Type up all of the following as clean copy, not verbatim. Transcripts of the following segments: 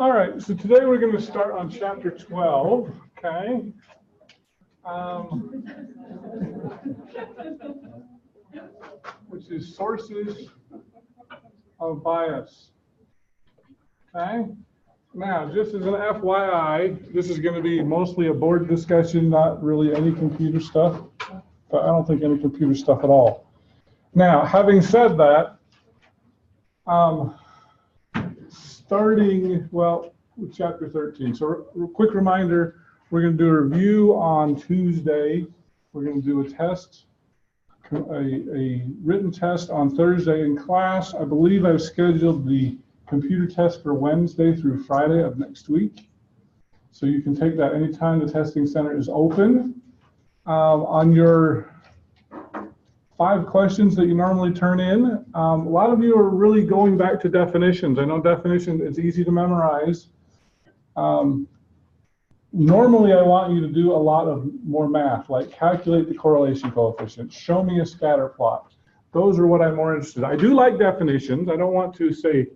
All right, so today we're going to start on chapter 12, okay? Which is sources of bias, okay? Now, just as an FYI, this is going to be mostly a board discussion, not really any computer stuff, but I don't think any computer stuff at all. Now, having said that, starting, well, with chapter 13. So a quick reminder, we're going to do a review on Tuesday. We're going to do a test, a written test on Thursday in class. I believe I've scheduled the computer test for Wednesday through Friday of next week. So you can take that anytime the testing center is open. On your 5 questions that you normally turn in, a lot of you are really going back to definitions. I know definition is easy to memorize. Normally I want you to do a lot of more math, like calculate the correlation coefficient, show me a scatter plot. Those are what I'm more interested in. I do like definitions. I don't want to say,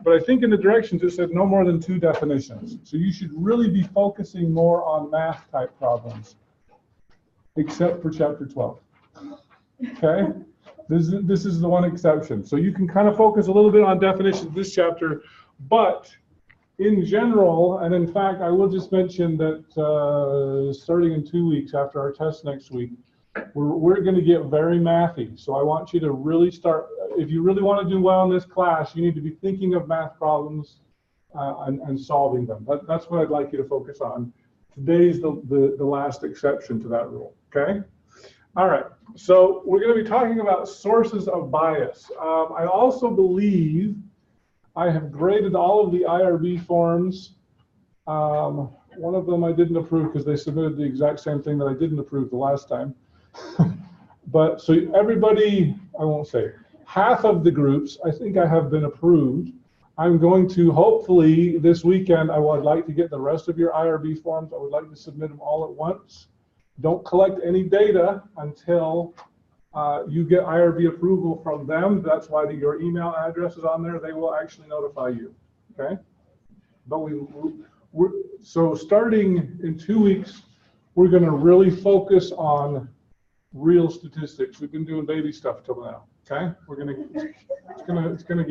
but I think in the directions it said no more than 2 definitions. So you should really be focusing more on math type problems, except for chapter 12. Okay, this is the one exception. So you can kind of focus a little bit on definitions this chapter, but in general, and in fact, I will just mention that starting in 2 weeks after our test next week, we're going to get very mathy. So I want you to really start, if you really want to do well in this class, you need to be thinking of math problems and solving them. That's what I'd like you to focus on. Today's the last exception to that rule, okay? All right, so we're going to be talking about sources of bias. I also believe I have graded all of the IRB forms. One of them I didn't approve because they submitted the exact same thing that I didn't approve the last time. But so everybody, I won't say, half of the groups I think I have been approved. I'm going to hopefully this weekend, I would like to get the rest of your IRB forms. I would like to submit them all at once. Don't collect any data until you get IRB approval from them. That's why your email address is on there. They will actually notify you, okay? But so starting in 2 weeks, we're going to really focus on real statistics. We've been doing baby stuff till now, okay? It's gonna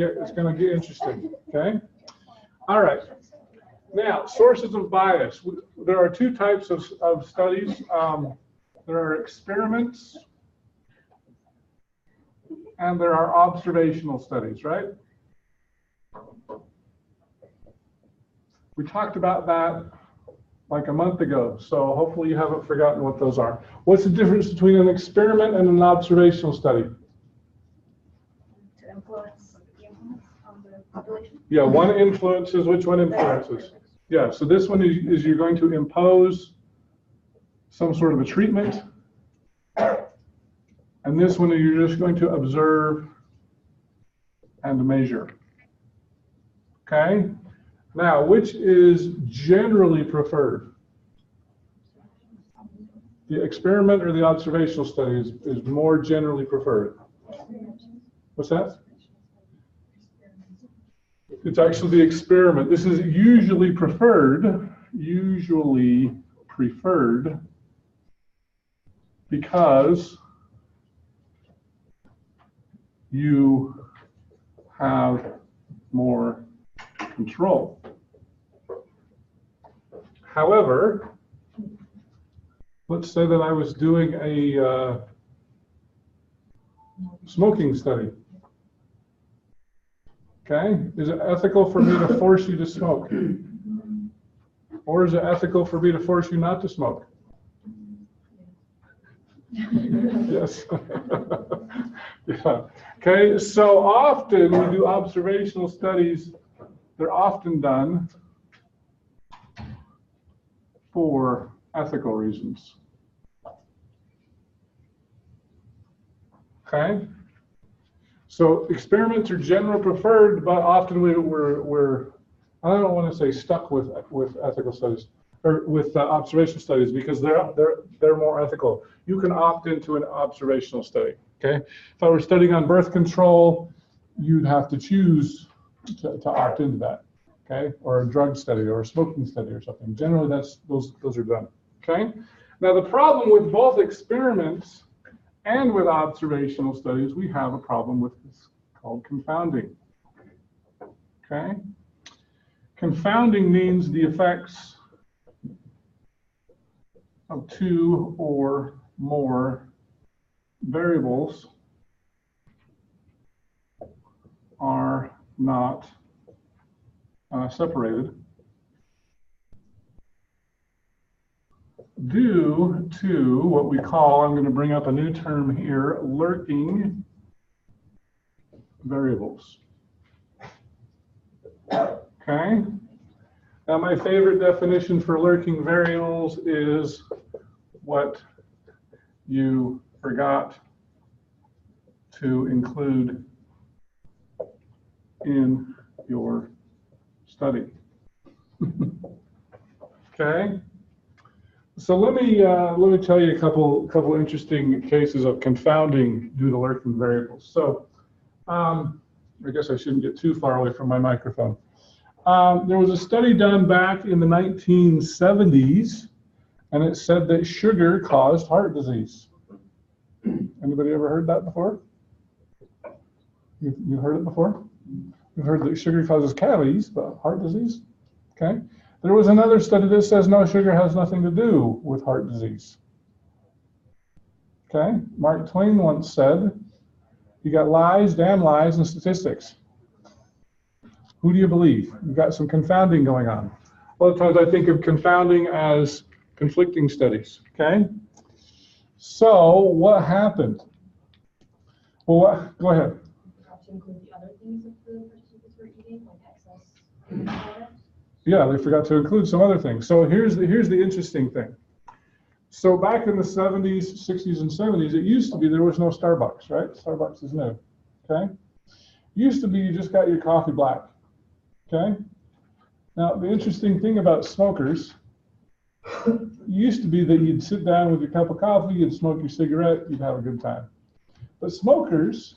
get interesting, okay? All right. Now, sources of bias. There are 2 types of studies. There are experiments and there are observational studies, right? We talked about that like a month ago, so hopefully you haven't forgotten what those are. What's the difference between an experiment and an observational study? To influence on the population? Yeah, one influences, which one influences? Yeah, so this one is you're going to impose some sort of a treatment, and this one you're just going to observe and measure. Okay? Now, which is generally preferred? The experiment or the observational study is more generally preferred. What's that? It's actually the experiment. This is usually preferred because you have more control. However, let's say that I was doing a smoking study. Okay, is it ethical for me to force you to smoke? Or is it ethical for me to force you not to smoke? Yes. Yeah. Okay, so often we do observational studies. They're often done for ethical reasons. Okay? So experiments are generally preferred, but often we're I don't want to say stuck with ethical studies or with observation studies because they're more ethical. You can opt into an observational study. Okay, if I were studying on birth control, you'd have to choose to opt into that. okay? Or a drug study or a smoking study or something. Generally, those are done, okay? Now, the problem with both experiments and with observational studies, we have a problem with this called confounding, okay? Confounding means the effects of two or more variables are not separated due to what we call, I'm going to bring up a new term here, lurking variables. Okay? Now, my favorite definition for lurking variables is what you forgot to include in your study. Okay? So let me tell you a couple interesting cases of confounding due to lurking variables. So I guess I shouldn't get too far away from my microphone. There was a study done back in the 1970s, and it said that sugar caused heart disease. Anybody ever heard that before? You heard it before? You've heard that sugar causes cavities, but heart disease? Okay. There was another study that says no, sugar has nothing to do with heart disease. Okay. Mark Twain once said, you got lies, damn lies, and statistics. Who do you believe? You've got some confounding going on. A lot of times I think of confounding as conflicting studies. Okay. So what happened? Well, go ahead. To include the other things that the participants were eating, like excess water? Yeah, they forgot to include some other things. So here's the interesting thing. So back in the 70s, 60s, and 70s, it used to be there was no Starbucks, right? Starbucks is new, okay? Used to be you just got your coffee black, okay? Now, the interesting thing about smokers used to be that you'd sit down with your cup of coffee, you'd smoke your cigarette, you'd have a good time. But smokers,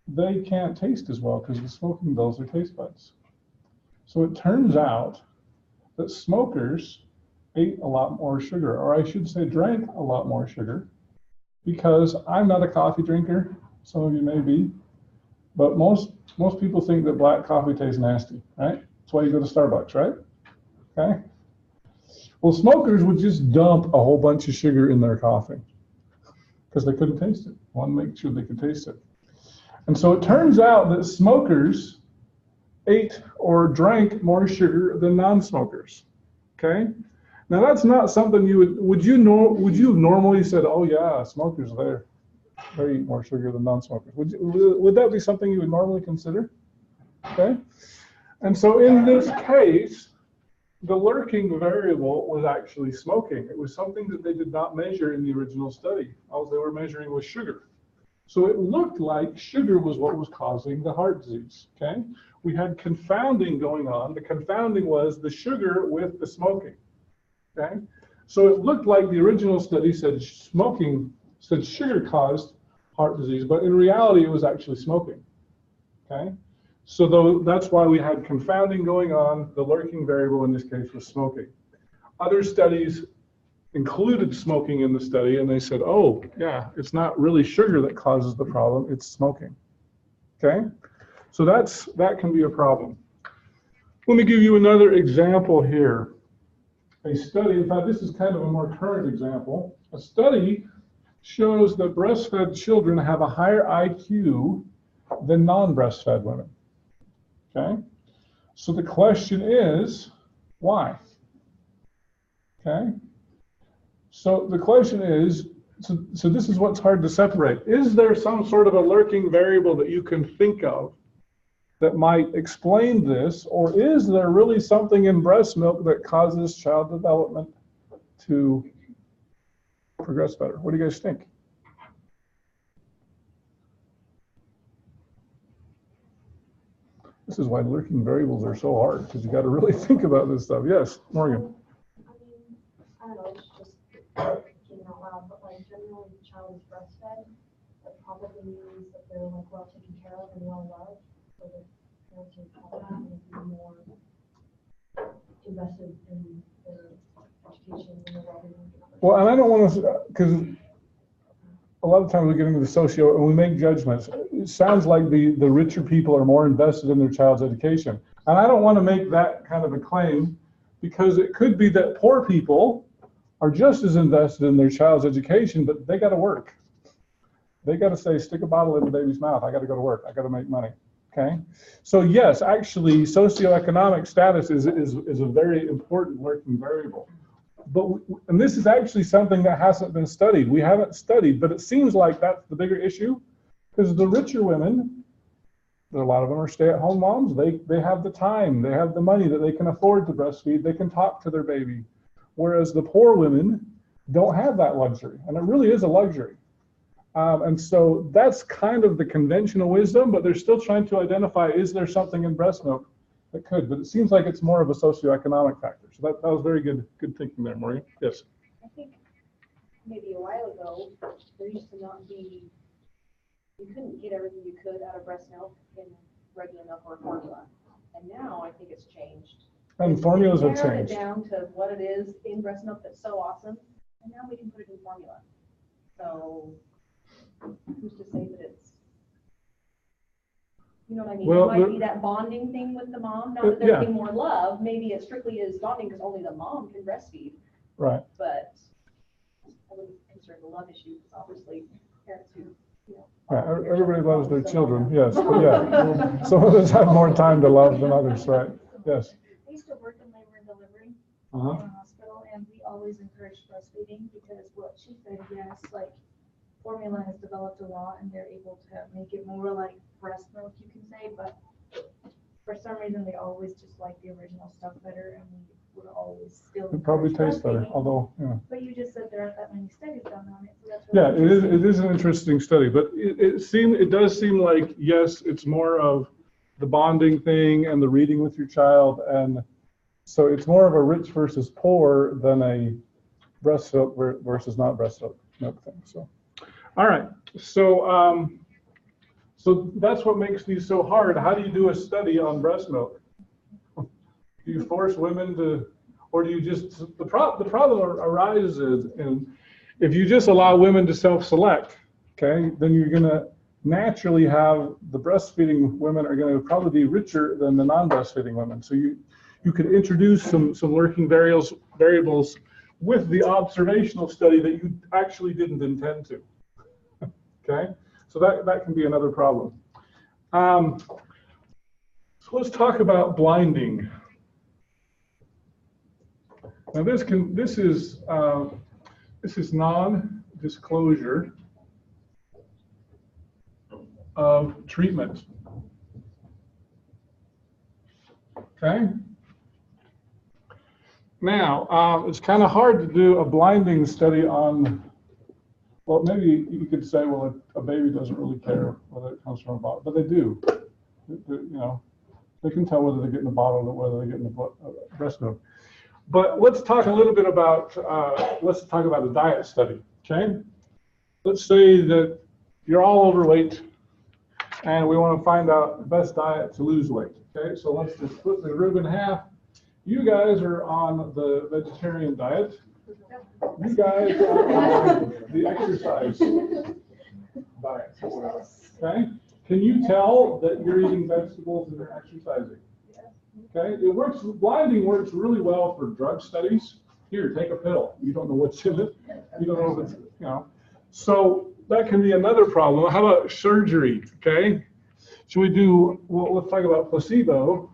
they can't taste as well because the smoking dulls their taste buds. So it turns out that smokers ate a lot more sugar, or I should say drank a lot more sugar, because I'm not a coffee drinker, some of you may be, but most people think that black coffee tastes nasty, right? That's why you go to Starbucks, right? Okay. Well, smokers would just dump a whole bunch of sugar in their coffee because they couldn't taste it. Wanted to make sure they could taste it. And so it turns out that smokers ate or drank more sugar than non-smokers. Okay? Now that's not something you would you normally said, oh yeah, smokers they eat more sugar than non-smokers. Would that be something you would normally consider? Okay? And so in this case, the lurking variable was actually smoking. It was something that they did not measure in the original study. All they were measuring was sugar. So it looked like sugar was what was causing the heart disease, okay? We had confounding going on. The confounding was the sugar with the smoking, okay? So it looked like the original study said sugar caused heart disease, but in reality it was actually smoking, okay? So that's why we had confounding going on. The lurking variable in this case was smoking. Other studies included smoking in the study, and they said, oh, yeah, it's not really sugar that causes the problem, it's smoking, okay? So that can be a problem. Let me give you another example here. A study, in fact, this is kind of a more current example. A study shows that breastfed children have a higher IQ than non-breastfed women, okay? So the question is, why? Okay? So the question is, so this is what's hard to separate. Is there some sort of a lurking variable that you can think of that might explain this, or is there really something in breast milk that causes child development to progress better? What do you guys think? This is why lurking variables are so hard, because you got to really think about this stuff. Yes, Morgan. I don't know, it's just thinking out loud, but like generally the child is breastfed, that probably means that they're like well taken care of and well loved, so that parents are called and be more invested in their education and their well-being. Well, and I don't want to, because a lot of times we get into the socio and we make judgments. It sounds like the richer people are more invested in their child's education. And I don't want to make that kind of a claim, because it could be that poor people are just as invested in their child's education, but they got to work. They got to say, stick a bottle in the baby's mouth. I got to go to work. I got to make money. Okay. So yes, actually, socioeconomic status is a very important working variable. But and this is actually something that hasn't been studied. We haven't studied, but it seems like that's the bigger issue, because the richer women, a lot of them are stay-at-home moms. They have the time, they have the money that they can afford to breastfeed. They can talk to their baby, whereas the poor women don't have that luxury, and it really is a luxury. And so that's kind of the conventional wisdom, but they're still trying to identify, is there something in breast milk that could? But it seems like it's more of a socioeconomic factor. So that was very good thinking there, Maureen. Yes. I think maybe a while ago, there used to not be, you couldn't get everything you could out of breast milk in regular milk or formula. And now I think it's changed. And formulas have narrowed it changed. down to what it is in breast milk that's so awesome, and now we can put it in formula. So who's to say that it's, you know what I mean? Well, it might be that bonding thing with the mom, not that there's any more love. Maybe it strictly is bonding because only the mom can breastfeed. Right. But I wouldn't consider it a love issue, because obviously parents who, you know. Yeah, everybody loves their children, yes. But yeah, some of us have more time to love than others, right? Yes. I used to work in labor and delivery Uh-huh. in a hospital, and we always encouraged breastfeeding, because what she said, yes, like formula has developed a lot and they're able to make it more like breast milk, you can say, but for some reason they always just like the original stuff better, and we would always still It probably encourage tastes better, breastfeeding. although, yeah. But you just said there aren't that many studies done on it, so that's Yeah, really it is an interesting study, but it does seem like, yes, it's more of the bonding thing and the reading with your child, and so it's more of a rich versus poor than a breast milk versus not breast milk thing. So, all right, so so that's what makes these so hard. How do you do a study on breast milk? Do you force women to, or do you just, the problem arises in, if you just allow women to self-select, okay, then you're going to naturally have the breastfeeding women are going to probably be richer than the non-breastfeeding women. So you could introduce some lurking variables with the observational study that you actually didn't intend to. Okay, so that can be another problem. So let's talk about blinding. Now this is non-disclosure of treatment. Okay. Now it's kind of hard to do a blinding study on. Well, maybe you could say, well, a baby doesn't really care whether it comes from a bottle, but they do. You know, they can tell whether they're getting a bottle or whether they're getting a breast milk. But let's talk a little bit about the diet study. Okay, let's say that you're all overweight, and we want to find out the best diet to lose weight. Okay, so let's just split the group in half. You guys are on the vegetarian diet. You guys are on the exercise diet. Okay? Can you tell that you're eating vegetables and you're exercising? Okay? It works. Blinding works really well for drug studies. Here, take a pill. You don't know what's in it. You don't know if it's, you know. So that can be another problem. How about surgery? Okay? Should we do? Well, let's talk about placebo.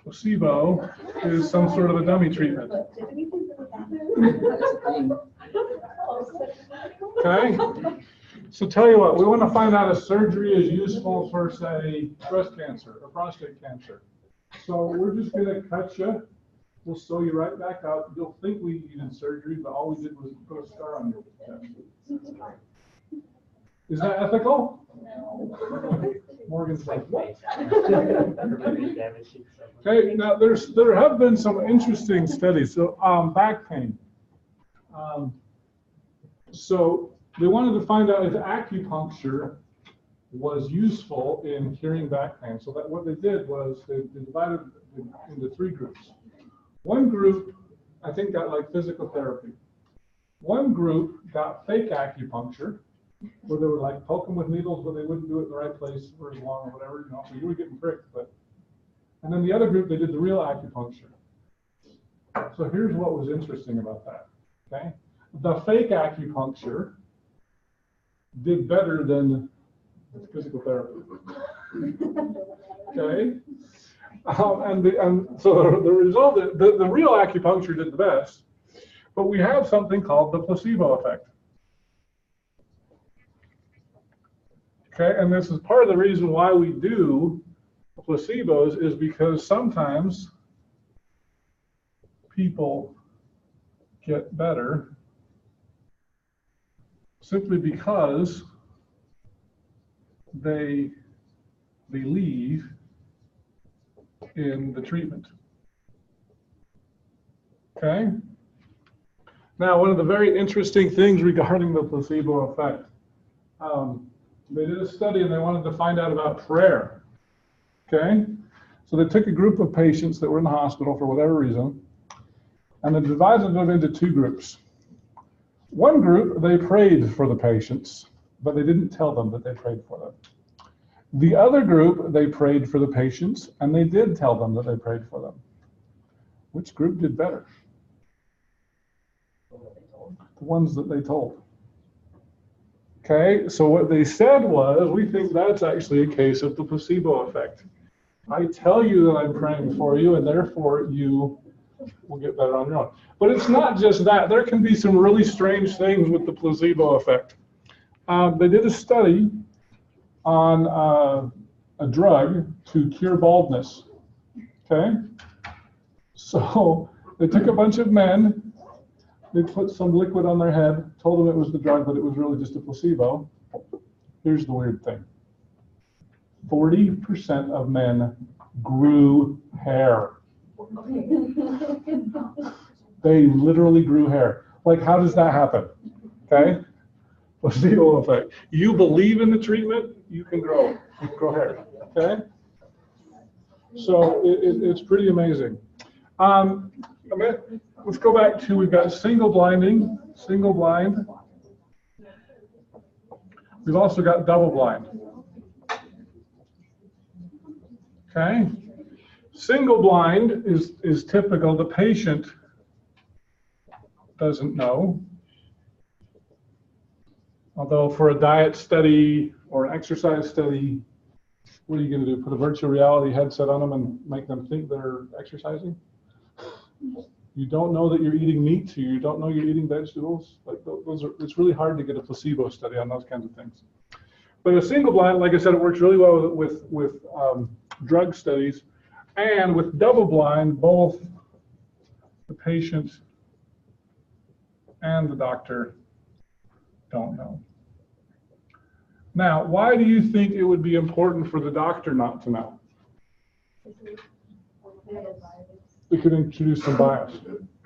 Placebo is some sort of a dummy treatment. Okay, so tell you what, we want to find out if surgery is useful for, say, breast cancer or prostate cancer. So we're just going to cut you. We'll sew you right back up. You'll think we needed surgery, but all we did was put a scar on your chest. Is that ethical? No. Morgan's like, what? Okay, now there have been some interesting studies. So back pain. So they wanted to find out if acupuncture was useful in curing back pain. So that what they did was they divided it into 3 groups. One group, I think, got like physical therapy. One group got fake acupuncture, where they would like poke them with needles, but they wouldn't do it in the right place for as long or whatever, so you were getting pricked. And then the other group, they did the real acupuncture. So here's what was interesting about that, okay? The fake acupuncture did better than physical therapy, okay? And so the result, the real acupuncture did the best, but we have something called the placebo effect. Okay, and this is part of the reason why we do placebos is because sometimes people get better simply because they believe in the treatment. Okay? Now, one of the very interesting things regarding the placebo effect, they did a study and they wanted to find out about prayer. Okay? So they took a group of patients that were in the hospital for whatever reason, and they divided them into 2 groups. One group, they prayed for the patients, but they didn't tell them that they prayed for them. The other group, they prayed for the patients, and they did tell them that they prayed for them. Which group did better? The ones that they told. Okay, so what they said was, we think that's actually a case of the placebo effect. I tell you that I'm praying for you, and therefore you will get better on your own. But it's not just that. There can be some really strange things with the placebo effect. They did a study on a drug to cure baldness. Okay? So they took a bunch of men, they put some liquid on their head, told them it was the drug, but it was really just a placebo. Here's the weird thing. 40% of men grew hair. They literally grew hair. Like, how does that happen? Okay? Placebo effect. You believe in the treatment, you can grow hair. Okay? So it's pretty amazing. Let's go back to, we've got single blinding, single blind. We've also got double blind. Okay? Single blind is typical. The patient doesn't know. Although for a diet study or an exercise study, what are you going to do? Put a virtual reality headset on them and make them think they're exercising? You don't know that you're eating meat, so you don't know you're eating vegetables. Like those are, it's really hard to get a placebo study on those kinds of things. But a single blind, like I said, it works really well with drug studies, and with double blind, both the patient and the doctor don't know. Now, why do you think it would be important for the doctor not to know? It could introduce some bias,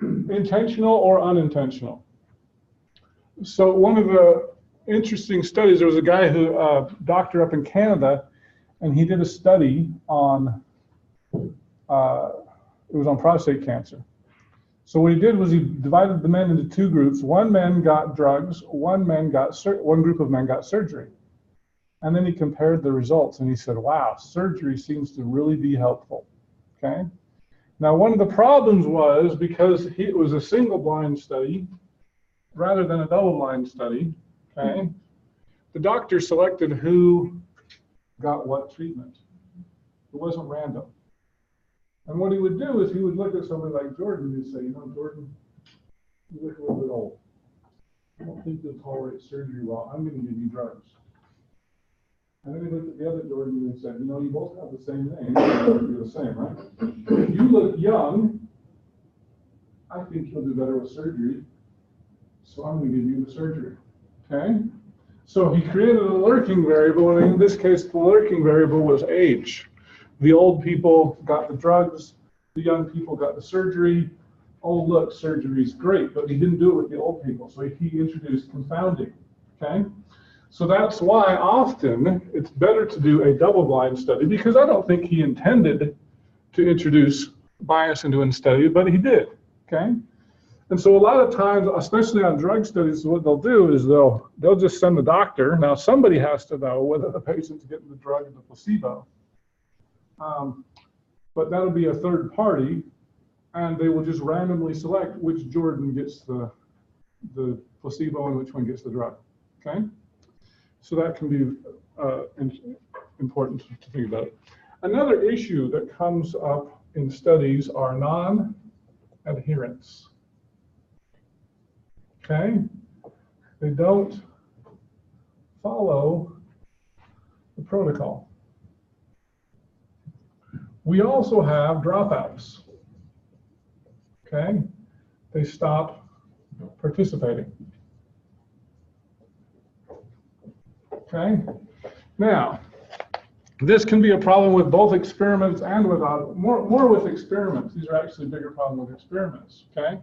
intentional or unintentional. So one of the interesting studies, there was a guy who, doctor up in Canada, and he did a study on, it was on prostate cancer. So what he did was he divided the men into 2 groups. One man got drugs, one group of men got surgery. And then he compared the results and he said, wow, surgery seems to really be helpful, okay? Now, one of the problems was because it was a single blind study rather than a double blind study, okay? The doctor selected who got what treatment. It wasn't random. And what he would do is he would look at somebody like Jordan and he'd say, you know, Jordan, you look a little bit old. I don't think you'll tolerate surgery well. I'm going to give you drugs. And then he looked at the other Jordan and said, you know, you both have the same name. You're the same, right? You look young. I think you'll do better with surgery. So I'm going to give you the surgery. Okay? So he created a lurking variable, and in this case, the lurking variable was age. The old people got the drugs, the young people got the surgery. Oh, look, surgery's great, but he didn't do it with the old people, so he introduced confounding, okay? So that's why often it's better to do a double-blind study, because I don't think he intended to introduce bias into a study, but he did, okay? And so a lot of times, especially on drug studies, what they'll do is they'll just send the doctor. Now somebody has to know whether the patient's getting the drug or the placebo. But that'll be a third party, and they will just randomly select which Jordan gets the placebo and which one gets the drug, okay? So that can be important to think about. Another issue that comes up in studies are non-adherence, okay? They don't follow the protocol. We also have dropouts, okay? They stop participating. Okay, now this can be a problem with both experiments and without, more with experiments. These are actually a bigger problem with experiments. Okay,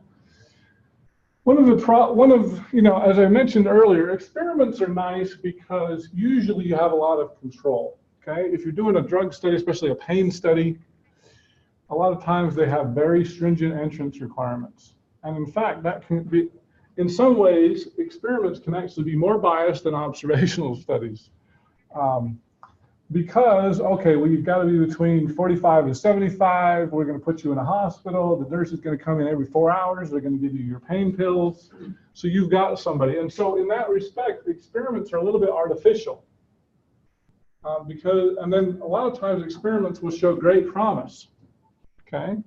as I mentioned earlier, experiments are nice because usually you have a lot of control. Okay, if you're doing a drug study, especially a pain study, a lot of times they have very stringent entrance requirements, and in fact that can be. In some ways, experiments can actually be more biased than observational studies. Because, okay, well, you've got to be between 45 and 75. We're going to put you in a hospital. The nurse is going to come in every 4 hours. They're going to give you your pain pills. So you've got somebody. And so in that respect, experiments are a little bit artificial. And then a lot of times experiments will show great promise. Okay?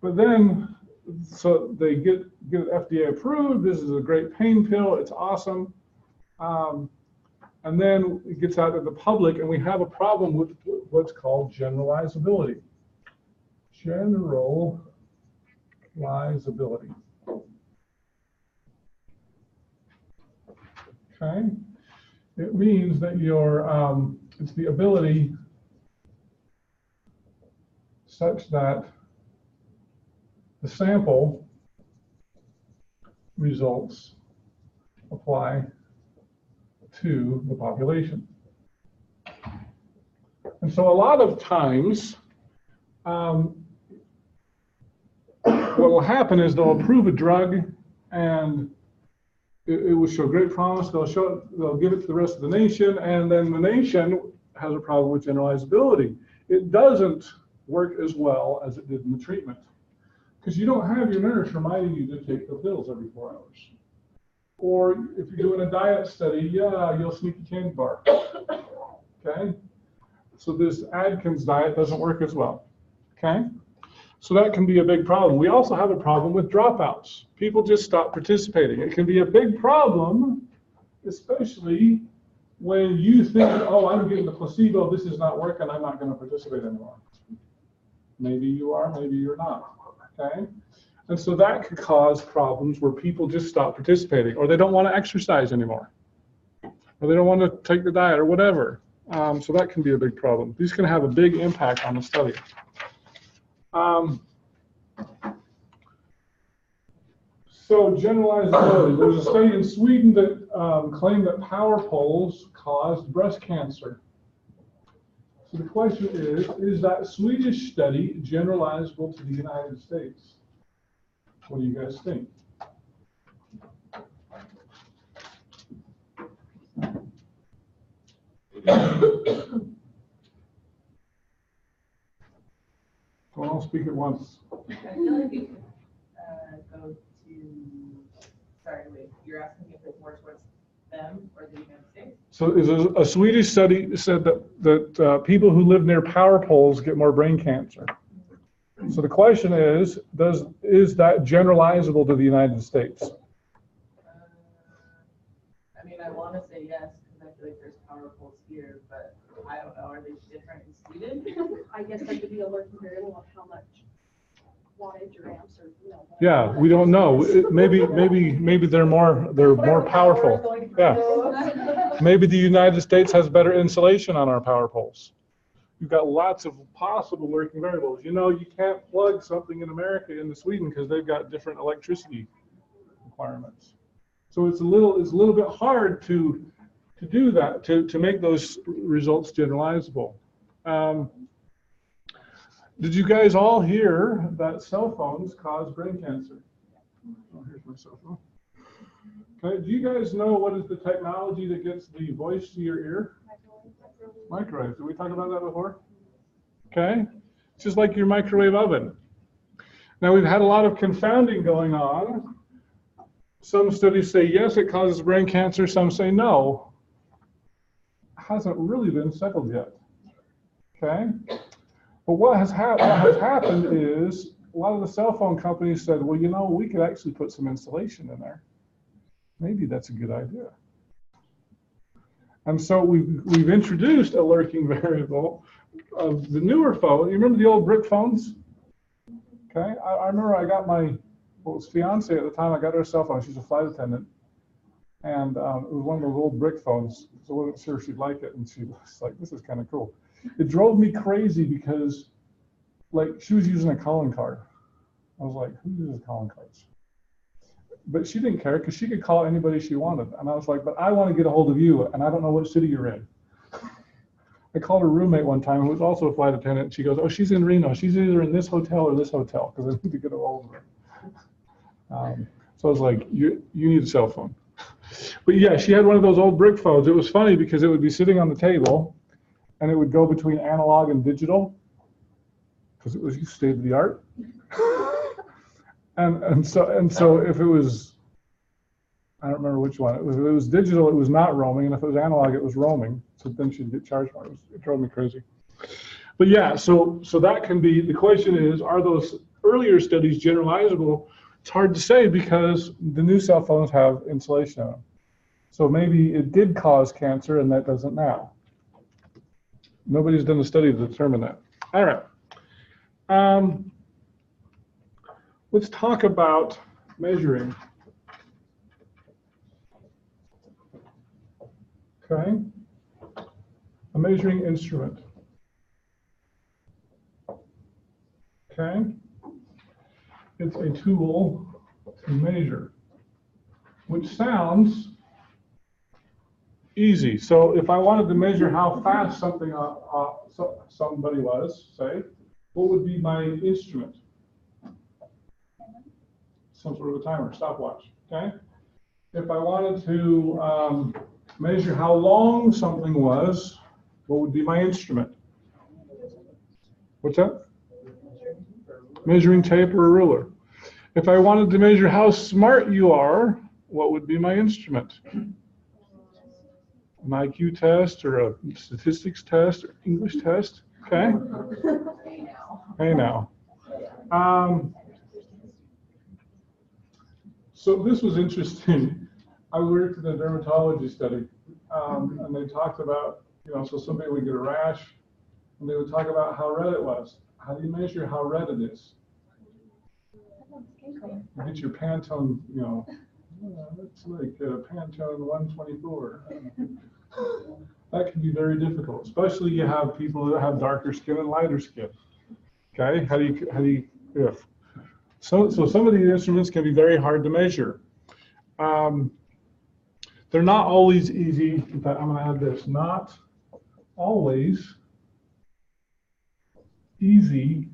But then, so they get FDA approved. This is a great pain pill. It's awesome. And then it gets out to the public, and we have a problem with what's called generalizability. Generalizability. Okay? It means that it's the ability such that the sample results apply to the population. And so a lot of times, what will happen is they'll approve a drug and it will show great promise. They'll give it to the rest of the nation, and then the nation has a problem with generalizability. It doesn't work as well as it did in the treatment. Because you don't have your nurse reminding you to take the pills every 4 hours. Or if you're doing a diet study, yeah, you'll sneak a candy bar. Okay? So this Atkins diet doesn't work as well. Okay? So that can be a big problem. We also have a problem with dropouts. People just stop participating. It can be a big problem, especially when you think, oh, I'm getting the placebo, this is not working, I'm not going to participate anymore. Maybe you are, maybe you're not. Okay? And so that could cause problems where people just stop participating, or they don't want to exercise anymore, or they don't want to take the diet or whatever. So that can be a big problem. These can have a big impact on the study. So generalizability. There's a study in Sweden that claimed that power poles caused breast cancer. So the question is that Swedish study generalizable to the United States? What do you guys think? Don't all speak at once. I feel like you could go to, sorry, wait, you're asking if it's more towards them or the United States? So a Swedish study said that people who live near power poles get more brain cancer. So the question is that generalizable to the United States? I mean, I want to say yes, because I feel like there's power poles here, but I don't know, are they different in Sweden? I guess that could be a working variable of how much wattage or amps or, Yeah, we don't know. Maybe they're more powerful. Yeah. Maybe the United States has better insulation on our power poles. You've got lots of possible working variables. You know, you can't plug something in America into Sweden because they've got different electricity requirements. So it's a little bit hard to to do that, to make those results generalizable. Did you guys all hear that cell phones cause brain cancer? Oh, here's my cell phone. Okay, do you guys know what is the technology that gets the voice to your ear? Microwave. Did we talk about that before? Okay, it's just like your microwave oven. Now we've had a lot of confounding going on. Some studies say yes, it causes brain cancer. Some say no. It hasn't really been settled yet. Okay, but what has happened is a lot of the cell phone companies said, well, you know, we could actually put some insulation in there. Maybe that's a good idea. And so we've introduced a lurking variable of the newer phone. You remember the old brick phones? Okay, I remember I got my fiance at the time. I got her a cell phone. She's a flight attendant, and it was one of those old brick phones. So I wasn't sure she'd like it, and she was like, "This is kind of cool." It drove me crazy because, like, she was using a calling card. I was like, "Who uses calling cards?" But she didn't care because she could call anybody she wanted. And I was like, "But I want to get a hold of you, and I don't know what city you're in." I called her roommate one time, who was also a flight attendant, and she goes, "Oh, she's in Reno. She's either in this hotel or this hotel because I need to get a hold of her." So I was like, you need a cell phone. But yeah, she had one of those old brick phones. It was funny because it would be sitting on the table, and it would go between analog and digital because it was state of the art. And so if it was, I don't remember which one. If it was digital, it was not roaming, and if it was analog, it was roaming. So then she'd get charged more. It drove me crazy. But yeah, so that can be, the question is, are those earlier studies generalizable? It's hard to say because the new cell phones have insulation in them. So maybe it did cause cancer and that doesn't now. Nobody's done a study to determine that. All right. Let's talk about measuring. Okay. A measuring instrument. Okay. It's a tool to measure, which sounds easy. So if I wanted to measure how fast somebody was, say, what would be my instrument? Some sort of a timer, stopwatch, okay? If I wanted to measure how long something was, what would be my instrument? What's that? Measuring tape or a ruler. If I wanted to measure how smart you are, what would be my instrument? An IQ test or a statistics test or English test, okay? Hey now. So this was interesting. I worked in a dermatology study, and they talked about, so somebody would get a rash, and they would talk about how red it was. How do you measure how red it is? You get your Pantone, it's like Pantone 124. That can be very difficult, especially you have people that have darker skin and lighter skin. Okay, how do you So some of these instruments can be very hard to measure. They're not always easy. In fact, I'm going to add this. Not always easy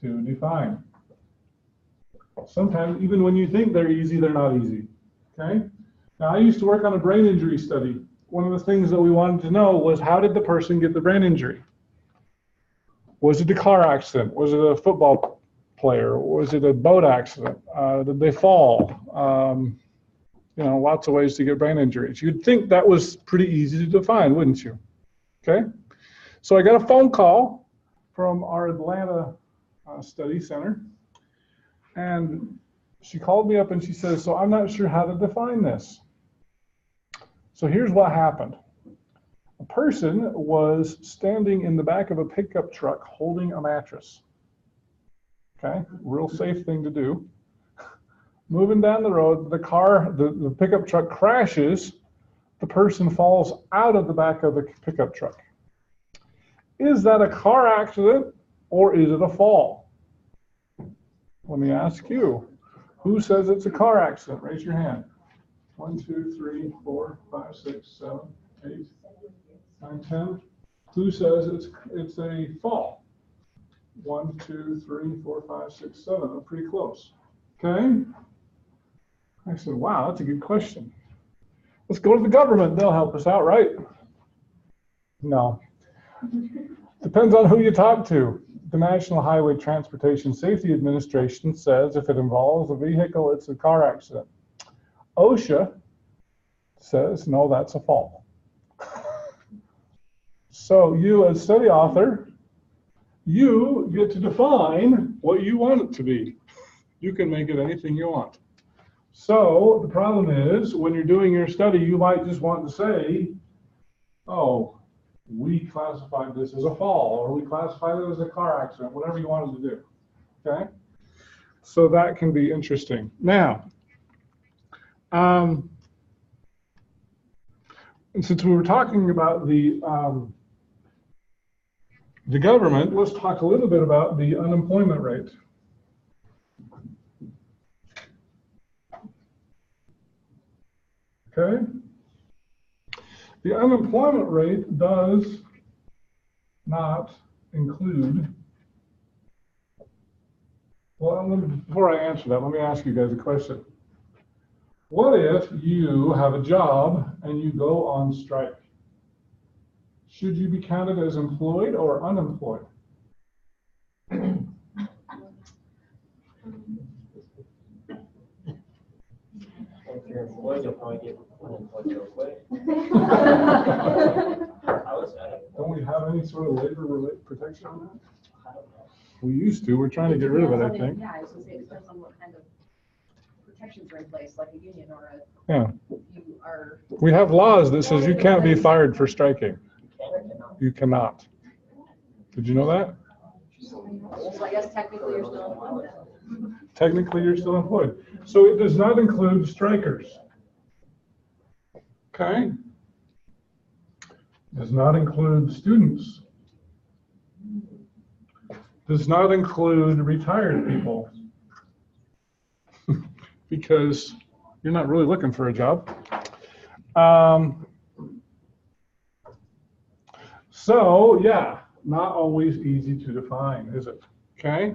to define. Sometimes, even when you think they're easy, they're not easy. Okay? Now, I used to work on a brain injury study. One of the things that we wanted to know was, how did the person get the brain injury? Was it a car accident? Was it a football player? Was it a boat accident? Did they fall? Lots of ways to get brain injuries. You'd think that was pretty easy to define, wouldn't you? Okay? So I got a phone call from our Atlanta study center, and she called me up and she says, "So I'm not sure how to define this." So here's what happened. A person was standing in the back of a pickup truck holding a mattress. Okay, real safe thing to do. Moving down the road, the pickup truck crashes. The person falls out of the back of the pickup truck. Is that a car accident or is it a fall? Let me ask you. Who says it's a car accident? Raise your hand. 1, 2, 3, 4, 5, 6, 7, 8, 9, 10. Who says it's a fall? 1, 2, 3, 4, 5, 6, 7. I'm pretty close. Okay. I said, wow, that's a good question. Let's go to the government. They'll help us out, right? No. Depends on who you talk to. The National Highway Transportation Safety Administration says if it involves a vehicle, it's a car accident. OSHA says, no, that's a fall. So you, as study author, you get to define what you want it to be. You can make it anything you want. So the problem is, when you're doing your study, you might just want to say, oh, we classified this as a fall, or we classified it as a car accident, whatever you wanted to do, okay? So that can be interesting. Now, and since we were talking about the government, let's talk a little bit about the unemployment rate. Okay? The unemployment rate does not include, well, before I answer that, let me ask you guys a question. What if you have a job and you go on strike? Should you be counted as employed or unemployed? If you're employed, you'll probably get unemployed real quick. Don't we have any sort of labor protection on that? I don't know. We used to. We're trying to get rid of it, I think. Yeah, I was gonna say, it depends on what kind of protections are in place, like a union or Yeah. you are. We have laws that says you can't be fired for striking. You can or cannot. You cannot. Did you know that? So I guess technically you're still employed. Technically, you're still employed. So it does not include strikers. Okay? Does not include students. Does not include retired people. Because you're not really looking for a job. So, yeah, not always easy to define, is it? Okay?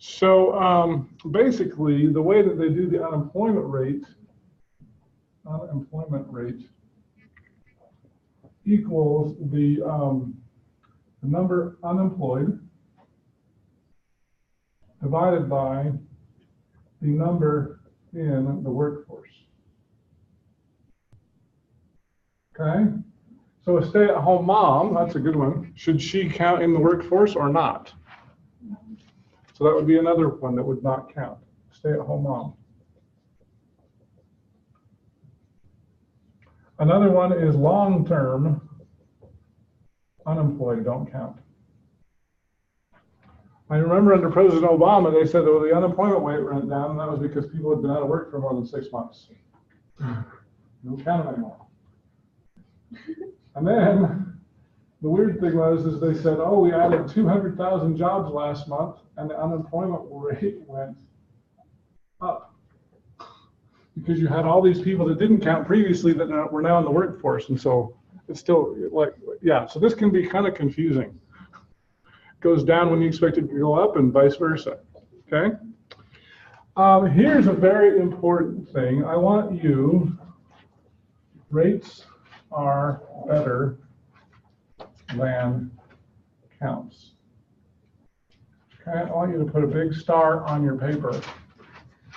So basically, the way that they do the unemployment rate equals the number unemployed divided by the number in the workforce. Okay? So a stay-at-home mom, that's a good one. Should she count in the workforce or not? So that would be another one that would not count. Stay-at-home mom. Another one is long-term unemployed, don't count. I remember under President Obama, they said that the unemployment rate went down, and that was because people had been out of work for more than 6 months. Don't count them anymore. And then the weird thing was, is they said, oh, we added 200,000 jobs last month, and the unemployment rate went up. Because you had all these people that didn't count previously that were now in the workforce. And so it's still like, yeah, so this can be kind of confusing. It goes down when you expect it to go up and vice versa, okay? Here's a very important thing. I want you, rates are better than counts. Okay, I want you to put a big star on your paper,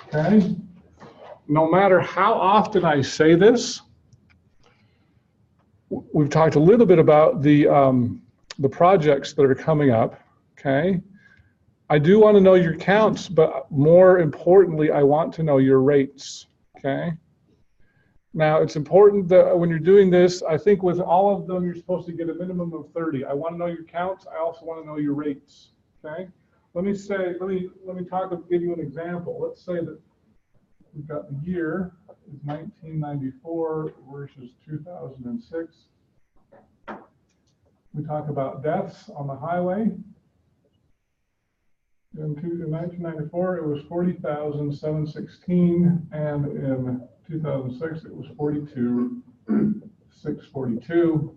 okay? No matter how often I say this, we've talked a little bit about the projects that are coming up, okay? I do want to know your counts, but more importantly, I want to know your rates, okay? Now, it's important that when you're doing this, I think with all of them, you're supposed to get a minimum of 30. I want to know your counts. I also want to know your rates, okay? Let me give you an example. Let's say that we've got the year is 1994 versus 2006. We talk about deaths on the highway. In 1994, it was 40,716, and in 2006, it was 42,642.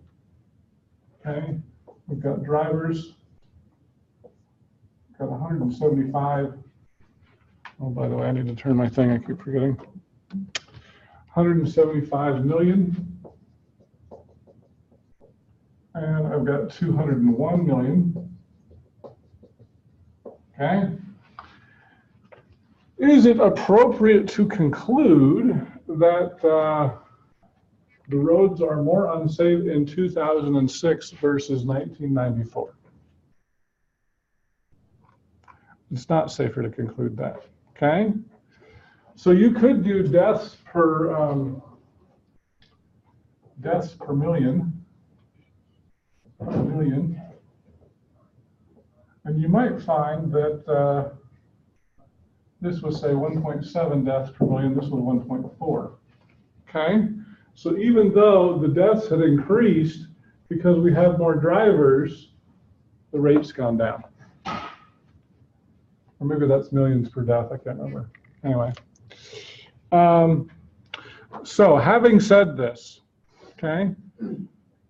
Okay, we've got drivers, got 175. Oh, by the way, I need to turn my thing, I keep forgetting. 175 million. And I've got 201 million. Okay. Is it appropriate to conclude that the roads are more unsafe in 2006 versus 1994? It's not safer to conclude that. Okay. So you could do deaths per million. And you might find that this was, say, 1.7 deaths per million, this was 1.4. Okay? So even though the deaths had increased because we have more drivers, the rate's gone down. Or maybe that's millions per death, I can't remember. Anyway. So having said this, okay,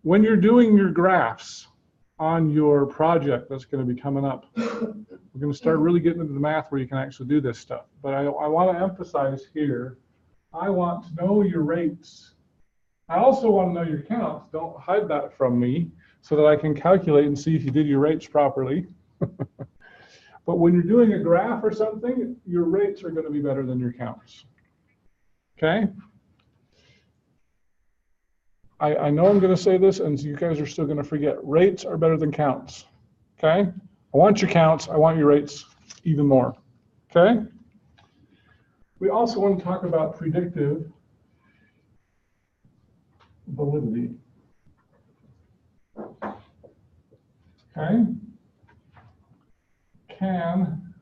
when you're doing your graphs on your project that's going to be coming up, we're going to start really getting into the math where you can actually do this stuff. But I want to emphasize here, I want to know your rates. I also want to know your counts. Don't hide that from me so that I can calculate and see if you did your rates properly. But when you're doing a graph or something, your rates are going to be better than your counts. Okay? I know I'm going to say this, and you guys are still going to forget. Rates are better than counts. Okay? I want your counts. I want your rates even more. Okay? We also want to talk about predictive validity. Okay? Can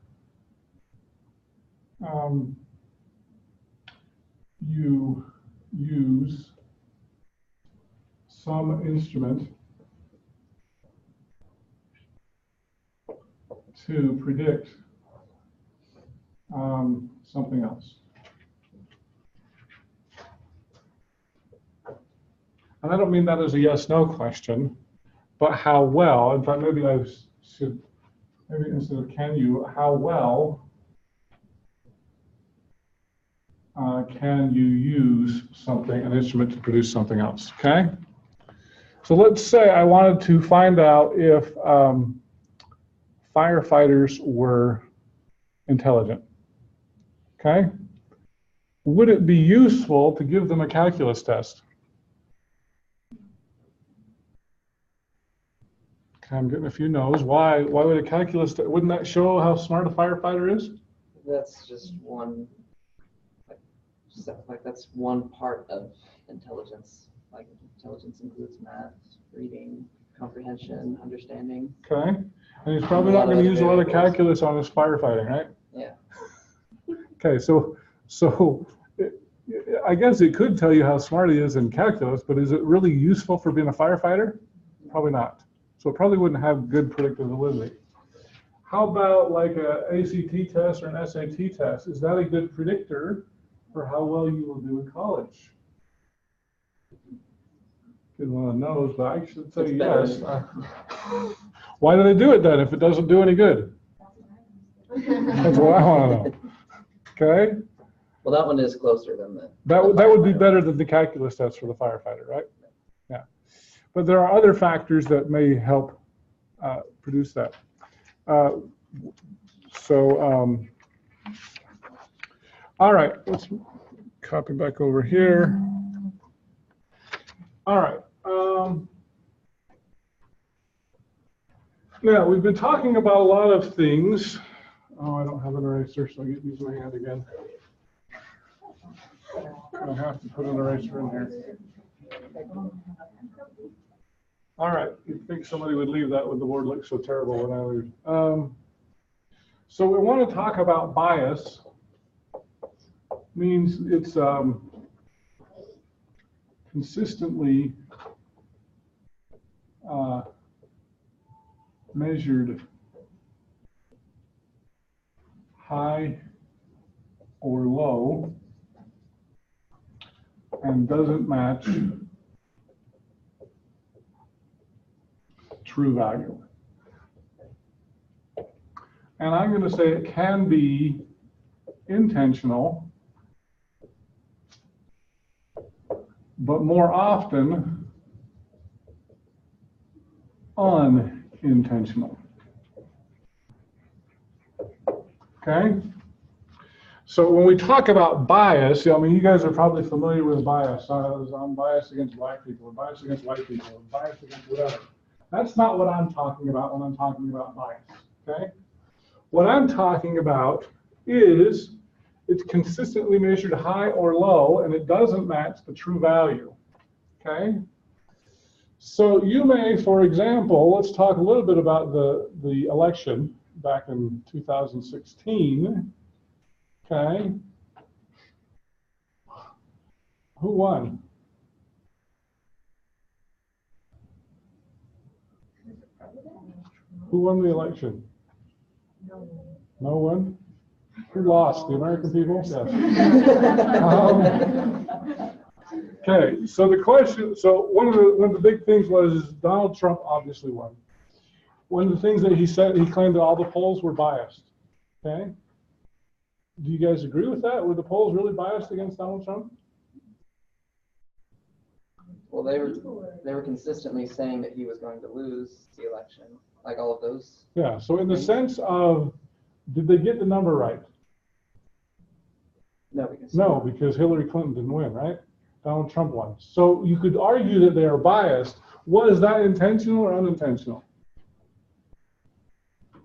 you use some instrument to predict something else? And I don't mean that as a yes/no question, but how well, in fact, maybe I should, maybe instead of can you, how well can you use something, an instrument to produce something else, okay? So let's say I wanted to find out if firefighters were intelligent, okay? Would it be useful to give them a calculus test? Okay, I'm getting a few no's. Why would a calculus test, wouldn't that show how smart a firefighter is? That's just one, like that's one part of intelligence. Like intelligence includes math, reading, comprehension, understanding. Okay, and he's probably not going to use a lot of calculus on his firefighting, right? Yeah. Okay, so I guess it could tell you how smart he is in calculus, but is it really useful for being a firefighter? Probably not. So it probably wouldn't have good predictive validity. How about like a ACT test or an SAT test? Is that a good predictor for how well you will do in college? Good one knows, but I should say yes. Why do they do it then if it doesn't do any good? That's what I want to know. Okay? Well, that one is closer than the. That would be better than the calculus test for the firefighter, right? Yeah. But there are other factors that may help produce that. All right, let's copy back over here. All right. Now, we've been talking about a lot of things. Oh, I don't have an eraser, so I get to use my hand again. I have to put an eraser in here. All right, you'd think somebody would leave that when the board looks so terrible when I leave. So we want to talk about bias. Means it's consistently measured high or low and doesn't match true value. And I'm going to say it can be intentional, but more often unintentional. Okay? So when we talk about bias, I mean, you guys are probably familiar with bias. I'm biased against black people, I'm biased against white people, I'm biased against whatever. That's not what I'm talking about when I'm talking about bias, okay? What I'm talking about is it's consistently measured high or low, and it doesn't match the true value, okay? So you may, for example, let's talk a little bit about the election back in 2016, okay? Who won? Who won the election? No one? Who lost? The American people? Yes. Okay, so the question, so one of the big things was Donald Trump obviously won. One of the things that he said, he claimed that all the polls were biased. Okay? Do you guys agree with that? Were the polls really biased against Donald Trump? Well, they were consistently saying that he was going to lose the election, like all of those. Yeah, so in the sense of, did they get the number right? No, because Hillary Clinton didn't win, right? Donald Trump won. So you could argue that they are biased. Was that intentional or unintentional?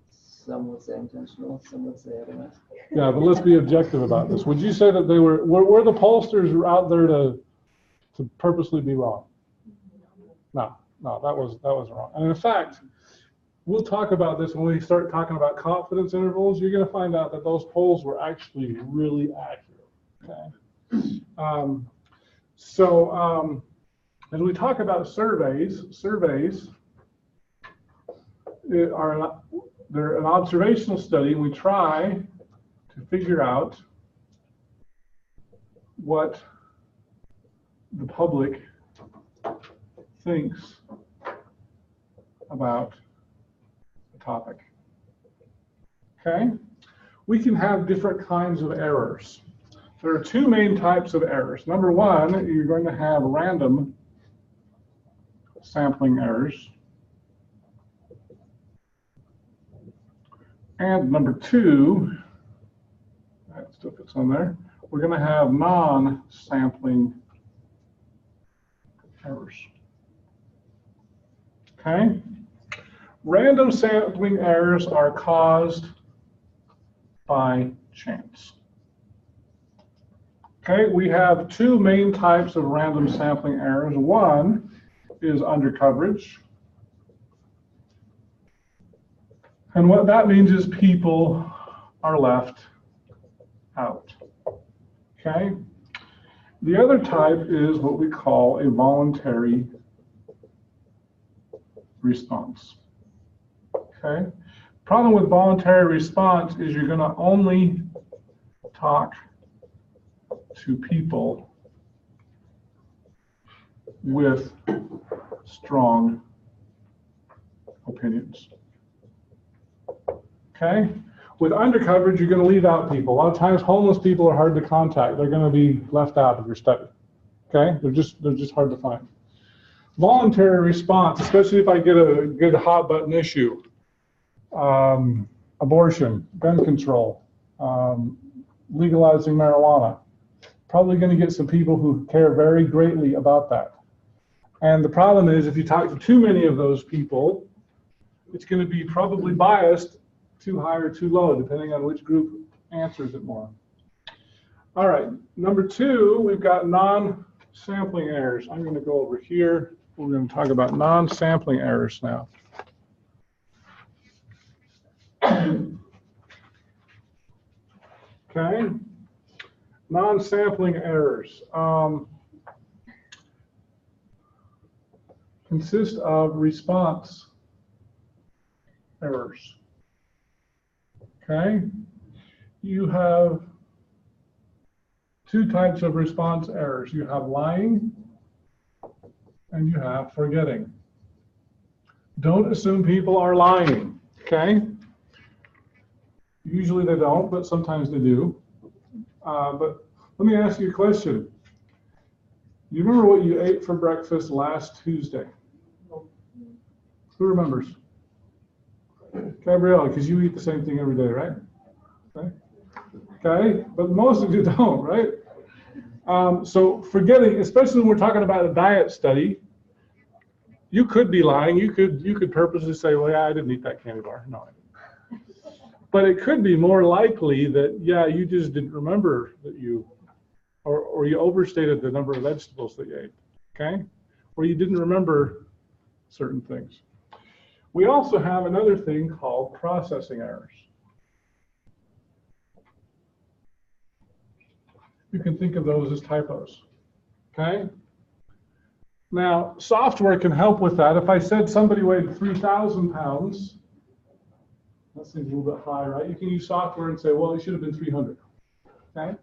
Some would say intentional, some would say otherwise. Yeah, but let's be objective about this. Would you say that they were the pollsters out there to purposely be wrong? No, that was wrong. And in fact, we'll talk about this when we start talking about confidence intervals. You're going to find out that those polls were actually really accurate. Okay. As we talk about surveys they're an observational study, and we try to figure out what the public thinks about the topic. Okay? We can have different kinds of errors. There are two main types of errors. Number one, you're going to have random sampling errors. And number two, that still fits on there, we're going to have non-sampling errors. Okay? Random sampling errors are caused by chance. Okay, we have two main types of random sampling errors. One is undercoverage. And what that means is people are left out. Okay? The other type is what we call a voluntary response. Okay? Problem with voluntary response is you're going to only talk to people with strong opinions. Okay? With undercoverage, you're going to leave out people. A lot of times, homeless people are hard to contact. They're going to be left out of your study. Okay? They're just hard to find. Voluntary response, especially if I get a good hot button issue, abortion, gun control, legalizing marijuana, probably going to get some people who care very greatly about that. And the problem is, if you talk to too many of those people, it's going to be probably biased too high or too low, depending on which group answers it more. All right, number two, we've got non-sampling errors. I'm going to go over here. We're going to talk about non-sampling errors now. Okay, non-sampling errors consist of response errors. Okay, you have two types of response errors. You have lying and you have forgetting. Don't assume people are lying, okay? Usually they don't, but sometimes they do. But let me ask you a question. You remember what you ate for breakfast last Tuesday? Who remembers? Gabrielle, because you eat the same thing every day, right? Okay. Okay, but most of you don't, right? So forgetting, especially when we're talking about a diet study, you could be lying. You could purposely say, well, yeah, I didn't eat that candy bar. No, I didn't. But it could be more likely that, yeah, you just didn't remember that you, or you overstated the number of vegetables that you ate, okay? Or you didn't remember certain things. We also have another thing called processing errors. You can think of those as typos, okay? Now, software can help with that. If I said somebody weighed 3,000 pounds, that seems a little bit high, right? You can use software and say, well, it should have been 300, okay?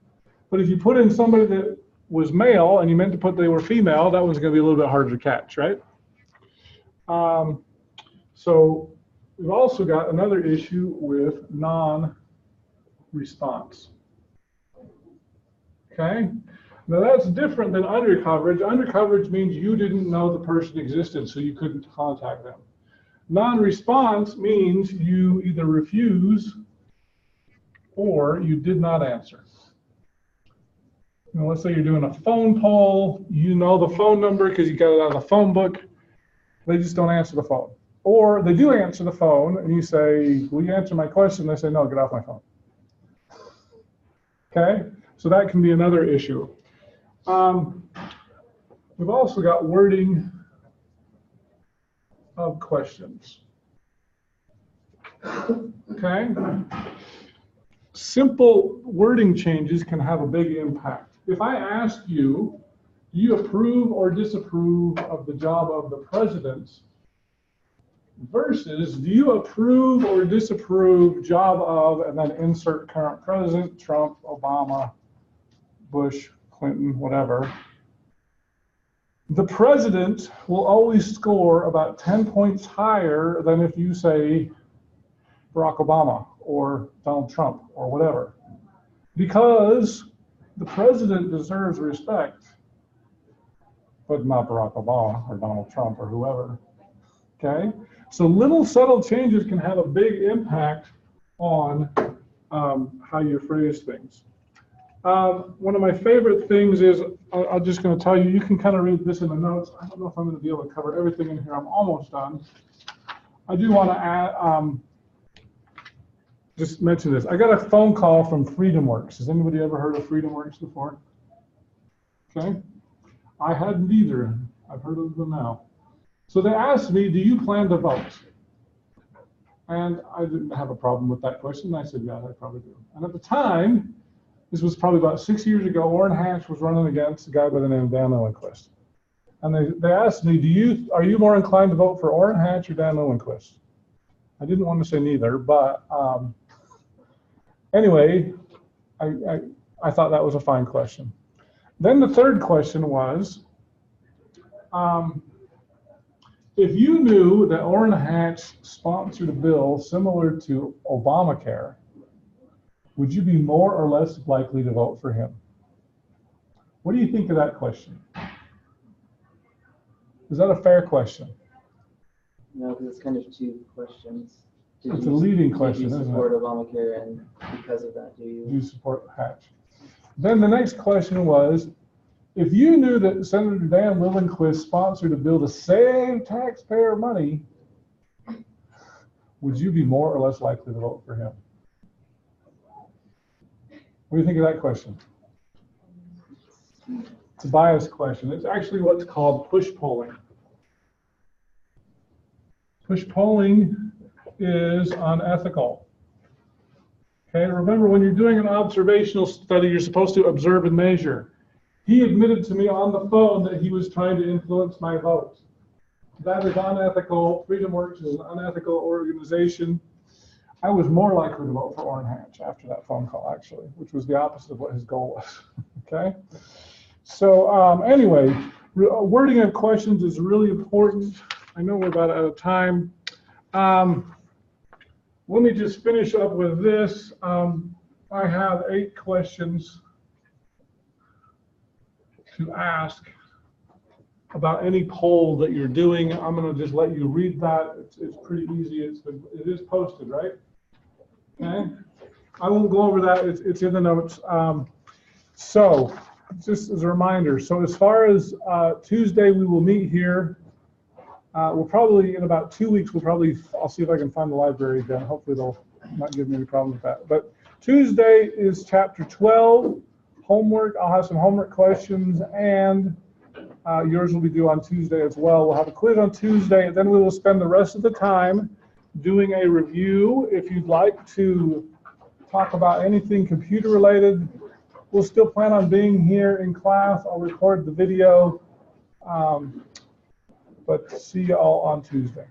But if you put in somebody that was male and you meant to put they were female, that one's going to be a little bit harder to catch, right? So we've also got another issue with non-response. Okay? Now that's different than undercoverage. Undercoverage means you didn't know the person existed, so you couldn't contact them. Non-response means you either refuse or you did not answer. You know, let's say you're doing a phone poll, you know the phone number because you got it out of the phone book, they just don't answer the phone. Or they do answer the phone and you say, will you answer my question? They say, no, get off my phone. Okay, so that can be another issue. We've also got wording of questions. Okay, simple wording changes can have a big impact. If I ask you, do you approve or disapprove of the job of the president, versus do you approve or disapprove job of, and then insert current president, Trump, Obama, Bush, Clinton, whatever. The president will always score about 10 points higher than if you say Barack Obama or Donald Trump or whatever. Because the president deserves respect, but not Barack Obama or Donald Trump or whoever. Okay? So little subtle changes can have a big impact on how you phrase things. One of my favorite things is, I'm just going to tell you, you can kind of read this in the notes. I don't know if I'm going to be able to cover everything in here. I'm almost done. I do want to add, just mention this. I got a phone call from FreedomWorks. Has anybody ever heard of FreedomWorks before? Okay. I hadn't either. I've heard of them now. So they asked me, do you plan to vote? And I didn't have a problem with that question. I said, yeah, I probably do. And at the time, this was probably about 6 years ago, Orrin Hatch was running against a guy by the name of Dan Lillenquist. And they asked me, are you more inclined to vote for Orrin Hatch or Dan Lillenquist? I didn't want to say neither, but anyway, I thought that was a fine question. Then the third question was, if you knew that Orrin Hatch sponsored a bill similar to Obamacare, would you be more or less likely to vote for him? What do you think of that question? Is that a fair question? No, because it's kind of two questions. It's a leading question, isn't it? Do you support Obamacare, and because of that, do you support Hatch? Then the next question was, if you knew that Senator Dan Lillenquist sponsored a bill to save taxpayer money, would you be more or less likely to vote for him? What do you think of that question? It's a biased question. It's actually what's called push polling. Push polling is unethical. Okay, remember when you're doing an observational study, you're supposed to observe and measure. He admitted to me on the phone that he was trying to influence my vote. That is unethical. FreedomWorks is an unethical organization. I was more likely to vote for Orrin Hatch after that phone call, actually, which was the opposite of what his goal was. Okay? So anyway, wording of questions is really important. I know we're about out of time. Let me just finish up with this. I have 8 questions to ask about any poll that you're doing. I'm going to just let you read that. It's pretty easy. It is posted, right? Okay. I won't go over that. It's in the notes. So just as a reminder, so as far as Tuesday, we will meet here. We'll probably, in about 2 weeks, I'll see if I can find the library again. Hopefully they'll not give me any problem with that. But Tuesday is chapter 12, homework. I'll have some homework questions, and yours will be due on Tuesday as well. We'll have a quiz on Tuesday, and then we will spend the rest of the time doing a review. If you'd like to talk about anything computer related, we'll still plan on being here in class. I'll record the video. But see you all on Tuesday.